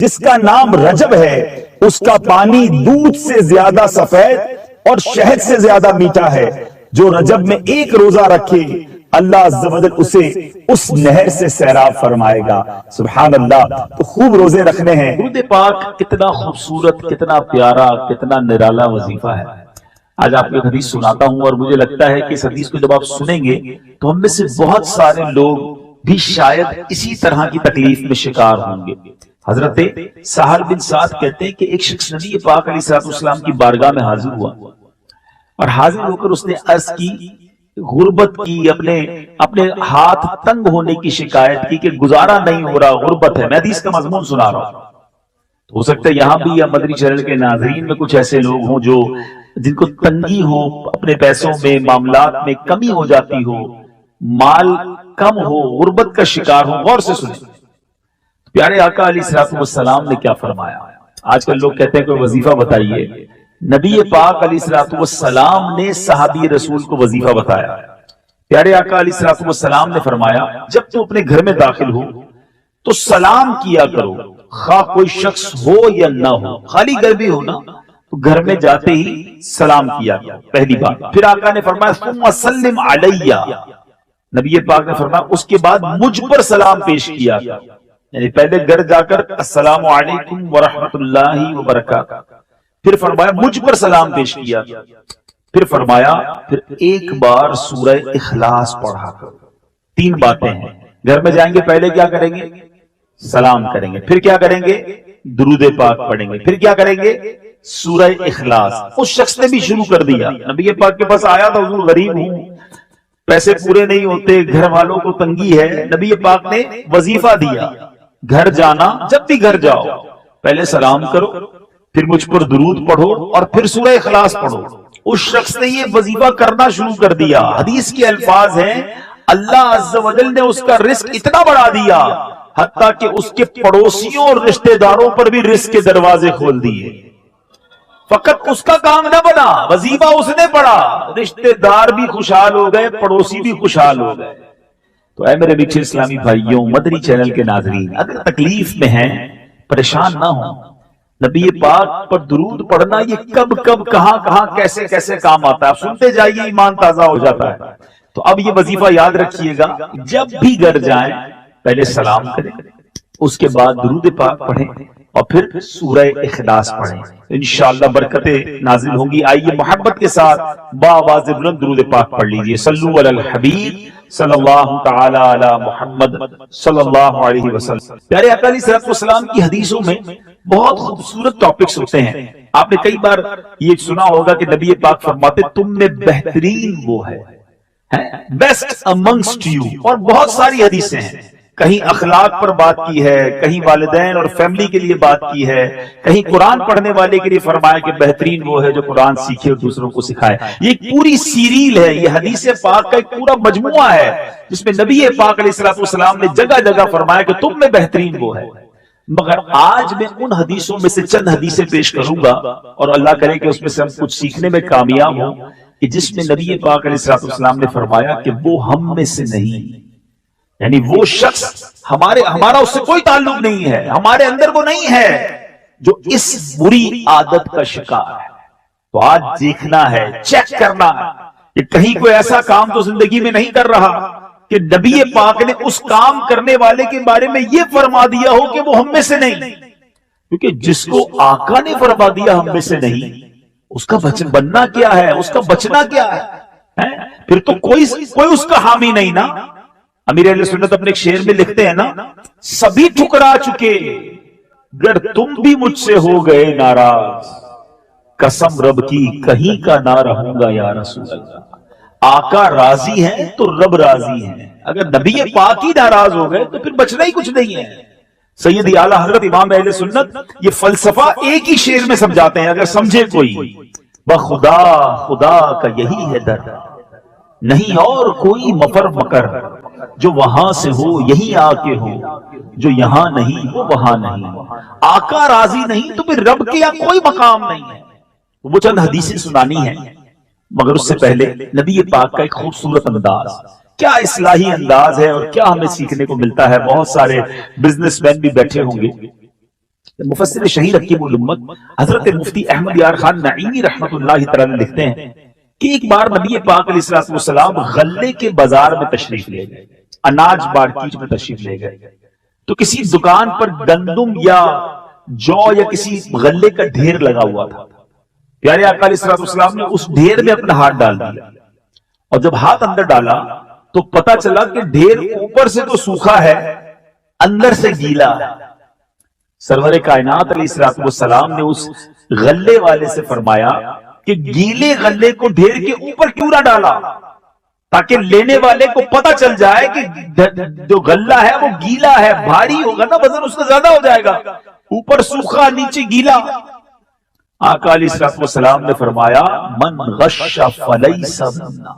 جس کا نام رجب ہے اس کا پانی دودھ سے زیادہ سفید اور شہد سے زیادہ میٹھا ہے. جو رجب میں ایک روزہ رکھے اللہ عز و جل اسے اس نہر سے سیراب فرمائے گا. سبحان اللہ. تو خوب روزے رکھنے ہیں. درود پاک کتنا خوبصورت، کتنا پیارا، کتنا نرالا وظیفہ ہے. آج آپ کو ایک حدیث سناتا ہوں اور مجھے لگتا ہے کہ اس حدیث کو جب آپ سنیں گے تو ہم میں سے بہت سارے لوگ بھی شاید اسی طرح کی تکلیف میں شکار ہوں گے. حضرت سہل بن سعد کہتے ہیں کہ ایک شخص نبی پاک علیہ الصلوۃ والسلام کی بارگاہ میں حاضر ہوا اور حاضر ہو کر اس نے عرض کی، غربت کی، اپنے ہاتھ تنگ ہونے کی شکایت کی کہ گزارا نہیں ہو رہا، غربت ہے. میں حدیث کا مضمون سنا رہا ہوں. ہو سکتا ہے یہاں بھی یا مدنی چینل کے ناظرین میں کچھ ایسے لوگ ہوں جو جن کو تنگی ہو، اپنے پیسوں میں، معاملات میں کمی ہو جاتی ہو، مال کم ہو، غربت کا شکار ہو. غور سے سنیں پیارے آقا علیہ الصلوۃ والسلام نے کیا فرمایا. آج کل لوگ کہتے ہیں کہ وظیفہ بتائیے. نبی پاک علیہ الصلوۃ والسلام نے صحابی رسول کو وظیفہ بتایا. پیارے آقا علیہ الصلوۃ والسلام نے فرمایا جب تو اپنے گھر میں داخل ہو تو سلام کیا کرو، خواہ کوئی شخص ہو یا نہ ہو. خالی گھر بھی ہو نا تو گھر میں جاتے ہی سلام کیا کرو، پہلی بات. پھر آقا نے فرمایا ثم سلم علیہ. نبی پاک نے فرمایا اس کے بعد مجھ پر سلام پیش کیا. یعنی پہلے گھر جا کر السلام علیکم ورحمۃ اللہ وبرکاتہ، پھر فرمایا مجھ پر سلام پیش کیا، پھر فرمایا پھر ایک بار سورہ اخلاص پڑھا کرو. 3 باتیں ہیں. گھر میں جائیں گے پہلے کیا کریں گے؟ سلام کریں گے. پھر کیا کریں گے؟ درود پاک پڑھیں گے. پھر کیا کریں گے؟ سورہ اخلاص. اس شخص نے بھی شروع کر دیا. نبی پاک کے پاس آیا تھا، حضور غریب ہوں، پیسے پورے نہیں ہوتے، گھر والوں کو تنگی ہے. نبی پاک نے وظیفہ دیا، گھر جانا، جب بھی گھر جاؤ پہلے سلام کرو، پھر مجھ پر درود پڑھو اور پھر سورہ اخلاص پڑھو. اس شخص نے یہ وظیفہ کرنا شروع کر دیا. حدیث کے الفاظ ہیں اللہ عز و جل نے اس کا رزق اتنا بڑھا دیا حتیٰ کہ اس کے پڑوسیوں اور رشتہ داروں پر بھی رزق کے دروازے کھول دیے. فقط اس کا کام نہ بنا، وظیفہ اس نے پڑھا، رشتہ دار بھی خوشحال ہو گئے، پڑوسی بھی خوشحال ہو گئے. تو اے میرے میٹھے اسلامی بھائیوں، مدنی چینل کے ناظرین، اگر تکلیف میں ہیں پریشان نہ ہوں. نبی پاک پر درود پڑھنا یہ کب کب کہاں کہاں کیسے کیسے کام آتا ہے. آپ سنتے جائیے، ایمان تازہ ہو جاتا ہے. تو اب یہ وظیفہ یاد رکھیے گا، جب بھی گھر جائیں پہلے سلام کریں، اس کے بعد درود پاک پڑھیں اور پھر سورہ اخلاص پڑھیں. انشاءاللہ برکتیں نازل ہوں گی. آئیے محبت کے ساتھ باواز بلند درود پاک پڑھ لیجئے. صلو علی الحبیب صلی اللہ تعالی علی محمد صلی اللہ علیہ وسلم. پیارے آقا علیہ الصلوۃ والسلام کی حدیثوں میں بہت خوبصورت ٹاپکس ہوتے ہیں. آپ نے کئی بار یہ سنا ہوگا کہ نبی پاک فرماتے تم میں بہترین وہ ہے، بیسٹ امنگسٹ یو. اور بہت ساری حدیثیں ہیں. کہیں اخلاق پر بات کی ہے، کہیں والدین اور فیملی کے لیے بات کی ہے، کہیں قرآن پڑھنے والے کے لیے فرمایا کہ بہترین وہ ہے جو قرآن سیکھے اور دوسروں کو سکھائے. یہ ایک پوری سیریل ہے، یہ حدیث پاک کا ایک پورا مجموعہ ہے جس میں نبی پاک علیہ الصلوۃ والسلام نے جگہ جگہ فرمایا کہ تم میں بہترین وہ ہے. مگر آج میں ان حدیثوں میں سے چند حدیثیں پیش کروں گا اور اللہ کرے کہ اس میں سے ہم کچھ سیکھنے میں کامیاب ہوں، کہ جس میں نبی پاک علیہ الصلوۃ والسلام نے فرمایا کہ وہ ہم میں سے نہیں، یعنی وہ شخص ہمارا اس سے کوئی تعلق نہیں ہے، ہمارے اندر وہ نہیں ہے جو اس بری عادت کا شکار ہے. تو آج دیکھنا ہے، چیک کرنا ہے کہ کہیں کوئی ایسا کام تو زندگی میں نہیں کر رہا کہ نبی پاک نے اس کام کرنے والے کے بارے میں یہ فرما دیا ہو کہ وہ ہم میں سے نہیں. کیونکہ جس کو آقا نے فرما دیا ہم میں سے نہیں، اس کا بننا کیا ہے، اس کا بچنا کیا ہے؟ پھر تو کوئی اس کا حامی نہیں نا. امیر اہل سنت اپنے ایک شعر میں لکھتے ہیں نا، سبھی ٹھکرا چکے گر تم بھی مجھ سے ہو گئے ناراض، قسم رب کی کہیں کا نہ رہوں گا یا رسول اللہ. آقا راضی ہیں تو رب راضی ہیں. اگر نبی پاک ہی ناراض ہو گئے تو پھر بچنا ہی کچھ نہیں ہے. سیدی اعلیٰ حضرت امام اہل سنت یہ فلسفہ ایک ہی شعر میں سمجھاتے ہیں، اگر سمجھے کوئی. بخدا خدا کا یہی ہے در، نہیں اور کوئی مفر مکر، جو وہاں سے ہو یہی آ کے ہو، جو یہاں نہیں وہ وہاں نہیں. آقا راضی نہیں تو پھر رب کے یہاں کوئی مقام نہیں ہے. وہ چند حدیثیں سنانی ہیں، مگر اس سے پہلے نبی پاک کا ایک خوبصورت انداز، کیا اصلاحی انداز ہے اور کیا ہمیں سیکھنے کو ملتا ہے. بہت سارے بزنس مین بھی بیٹھے ہوں گے، مفسر شہیر حکیم الامت حضرت مفتی احمد یار خان نعیمی رحمۃ اللہ تعالی لکھتے ہیں کہ ایک بار نبی پاک علیہ السلام غلے کے بازار میں تشریف لے گئے، اناج مارکیٹ میں تشریف لے گئے، تو کسی دکان پر گندم یا جو یا کسی غلے کا ڈھیر لگا ہوا تھا۔ پیارے آقا علیہ السلام نے اس ڈھیر میں اپنا ہاتھ ڈال دیا، اور جب ہاتھ اندر ڈالا تو پتا چلا کہ ڈھیر اوپر سے تو سوکھا ہے، اندر سے گیلا ہے۔ سرور کائنات علیہ السلام نے اس غلے والے سے فرمایا کہ گیلے غلے کو ڈھیر کے اوپر کیوں نہ ڈالا، تاکہ لینے والے کو پتا چل جائے کہ جو غلہ ہے وہ گیلا ہے، بھاری ہوگا نا، وزن اس کا زیادہ ہو جائے گا، اوپر سوکھا نیچے گیلا۔ آقا علیہ السلام نے فرمایا من غش فلیس منا،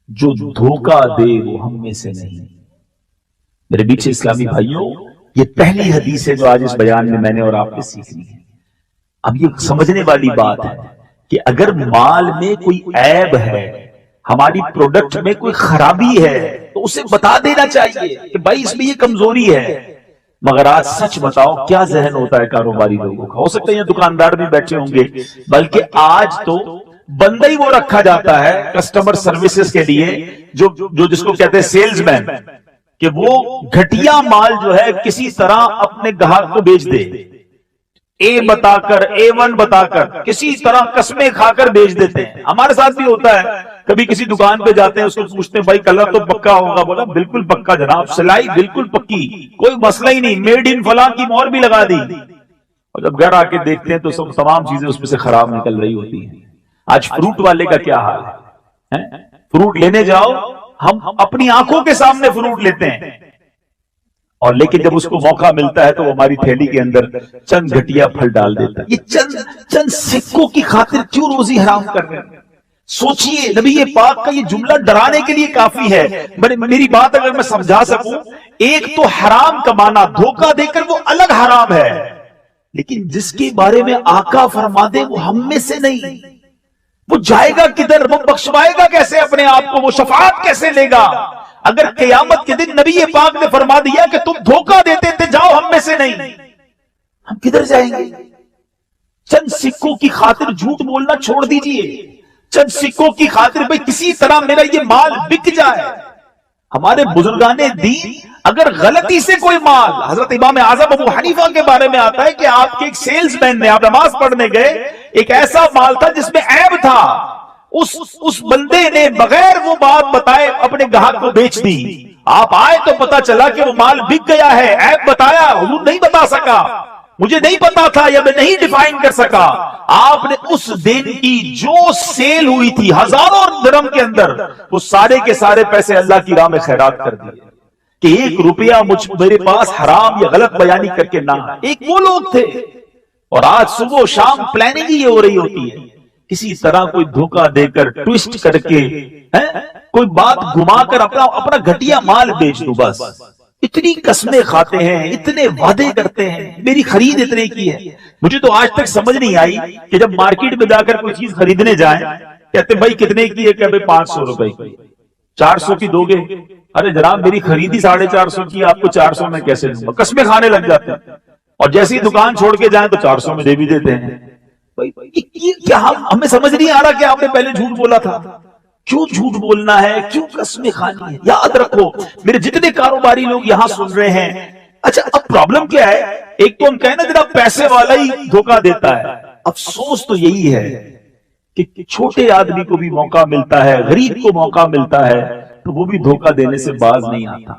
جو دھوکہ دے وہ ہم میں سے نہیں۔ میرے بیچ اسلامی بھائیوں، یہ پہلی حدیث ہے جو آج اس بیان میں نے اور آپ نے سیکھنی ہے۔ اب یہ سمجھنے والی بات ہے کہ اگر مال میں کوئی عیب ہے، ہماری پروڈکٹ میں کوئی خرابی ہے، تو اسے بتا دینا چاہیے کہ بھائی اس میں یہ کمزوری ہے۔ مگر آج سچ بتاؤ کیا ذہن ہوتا ہے کاروباری لوگوں کا؟ ہو سکتا ہے یہ دکاندار بھی بیٹھے ہوں گے، بلکہ آج تو بندہ ہی وہ رکھا جاتا ہے کسٹمر سروسز کے لیے جو جس کو کہتے ہیں سیلز مین، کہ وہ گھٹیا مال جو ہے کسی طرح اپنے گاہک کو بیچ دے، اے بتا کر، A1 بتا کر، کسی طرح قسمیں کھا کر بیچ دیتے ہیں۔ ہمارے ساتھ بھی ہوتا ہے، کبھی کسی دکان پہ جاتے ہیں، اس کو پوچھتے ہیں بھائی کلر تو پکا ہوگا، بولا بالکل پکا جناب، سلائی بالکل پکی، کوئی مسئلہ ہی نہیں، میڈ ان فلاں کی مہر بھی لگا دی۔ اور جب گھر آ کے دیکھتے ہیں تو سب تمام چیزیں اس میں سے خراب نکل رہی ہوتی ہیں۔ آج فروٹ والے کا کیا حال ہے؟ فروٹ لینے جاؤ، ہم اپنی آنکھوں کے سامنے فروٹ لیتے ہیں، اور لیکن جب اس کو موقع ملتا ہے تو وہ ہماری تھیلی کے اندر چند گھٹیا پھل ڈال دیتا ہے۔ یہ چند سکوں کی خاطر کیوں روزی حرام کر رہے ہیں؟ سوچئے، نبی پاک کا یہ جملہ ڈرانے کے لیے کافی ہے۔ میری بات اگر میں سمجھا سکوں، ایک تو حرام کمانا، دھوکہ دے کر وہ الگ حرام ہے، لیکن جس کے بارے میں آقا فرما دے وہ ہم میں سے نہیں، وہ جائے گا کدھر؟ وہ بخشوائے گا کیسے اپنے آپ کو؟ وہ شفاعت کیسے لے گا؟ اگر قیامت کے دن نبی پاک نے فرما دیا کہ تم دھوکہ دیتے تھے، جاؤ ہم میں سے نہیں، ہم کدھر جائیں گے؟ چند سکوں کی خاطر جھوٹ بولنا چھوڑ دیجئے، چند سکوں کی خاطر بھئی کسی طرح میرا یہ مال بک جائے۔ ہمارے بزرگان دین اگر غلطی سے کوئی مال، حضرت امام اعظم ابو حنیفہ کے بارے میں آتا ہے کہ آپ کے ایک سیلز مین نے، آپ نماز پڑھنے گئے، ایک ایسا مال تھا جس میں عیب تھا، اس بندے نے بغیر وہ بات بتائے اپنے گاہک کو بیچ دی۔ آپ آئے تو پتا چلا کہ وہ مال بک گیا ہے، عیب بتایا، حضور نہیں بتا سکا، مجھے نہیں پتا تھا یا میں نہیں ڈیفائن کر سکا۔ آپ نے اس دن کی جو سیل ہوئی تھی ہزاروں درہم کے اندر، وہ سارے کے سارے پیسے اللہ کی راہ میں خیرات کر دیے کہ ایک روپیہ میرے پاس حرام یا غلط بیانی کر کے نہ۔ ایک وہ لوگ تھے، اور آج صبح و شام پلاننگ ہی ہو رہی ہوتی ہے، کسی طرح کوئی دھوکہ دے کر، ٹویسٹ کر کے، کوئی بات گھما کر اپنا گھٹیا مال بیچ دو۔ بس اتنی قسمیں کھاتے ہیں، اتنے وعدے کرتے ہیں، میری خرید اتنے کی ہے۔ مجھے تو آج تک سمجھ نہیں آئی کہ جب مارکیٹ میں جا کر کوئی چیز خریدنے جائیں، کہتے بھائی کتنے کی ہے؟ کہ 500 روپے کی۔ 400 کی دو گے؟ ارے جناب میری خریدی 450 کی، آپ کو 400 میں کیسے دوں گا؟ قسمیں کھانے لگ جاتے ہیں، اور جیسے ہی دکان چھوڑ کے جائیں تو 400 میں دے بھی دیتے ہیں۔ کیا ہمیں سمجھ نہیں آ رہا کہ آپ نے پہلے جھوٹ بولا تھا؟ کیوں جھوٹ بولنا ہے؟ کیوں قسمیں کھانی ہے؟ یاد رکھو میرے جتنے کاروباری لوگ یہاں سن رہے ہیں، اچھا اب پرابلم کیا ہے؟ ایک تو ہم کہیں نا جناب پیسے والا ہی دھوکہ دیتا ہے، افسوس تو یہی ہے کہ چھوٹے آدمی کو بھی موقع ملتا ہے، غریب کو موقع ملتا ہے، تو وہ بھی دھوکہ دینے سے باز نہیں آتا۔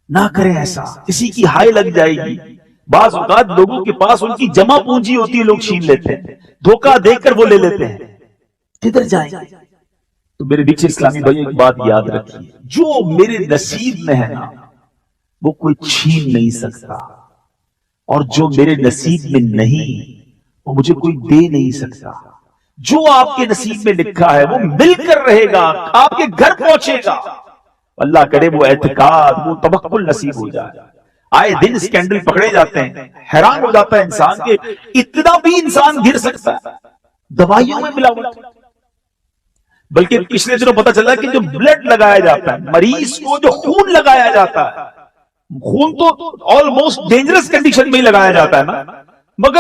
نہ کریں ایسا، کسی کی ہائے لگ جائے گی۔ بعض اوقات لوگوں کے پاس ان کی جمع پونجی ہوتی ہے، لوگ چھین لیتے ہیں، دھوکہ دے کر وہ لے لیتے ہیں، کدھر جائیں؟ تو میرے بیچ اسلامی بھائی ایک بات یاد رکھیے، جو میرے نصیب میں ہے نا وہ کوئی چھین نہیں سکتا، اور جو میرے نصیب میں نہیں وہ مجھے کوئی دے نہیں سکتا۔ جو آپ کے نصیب میں لکھا ہے وہ مل کر رہے گا، آپ کے گھر پہنچے گا۔ اللہ کرے وہ اعتقاد، وہ توکل نصیب ہو جائے۔ آئے دن سکینڈل پکڑے جاتے ہیں، حیران ہو جاتا ہے انسان کہ اتنا بھی انسان گر سکتا ہے۔ دوائیوں میں ملاوٹ، بلکہ پچھلے دنوں پتا چلا کہ جو بلڈ لگایا جاتا ہے مریض کو، جو خون لگایا جاتا ہے، خون تو آلموسٹ ڈینجرس کنڈیشن میں ہی لگایا جاتا ہے نا، مگر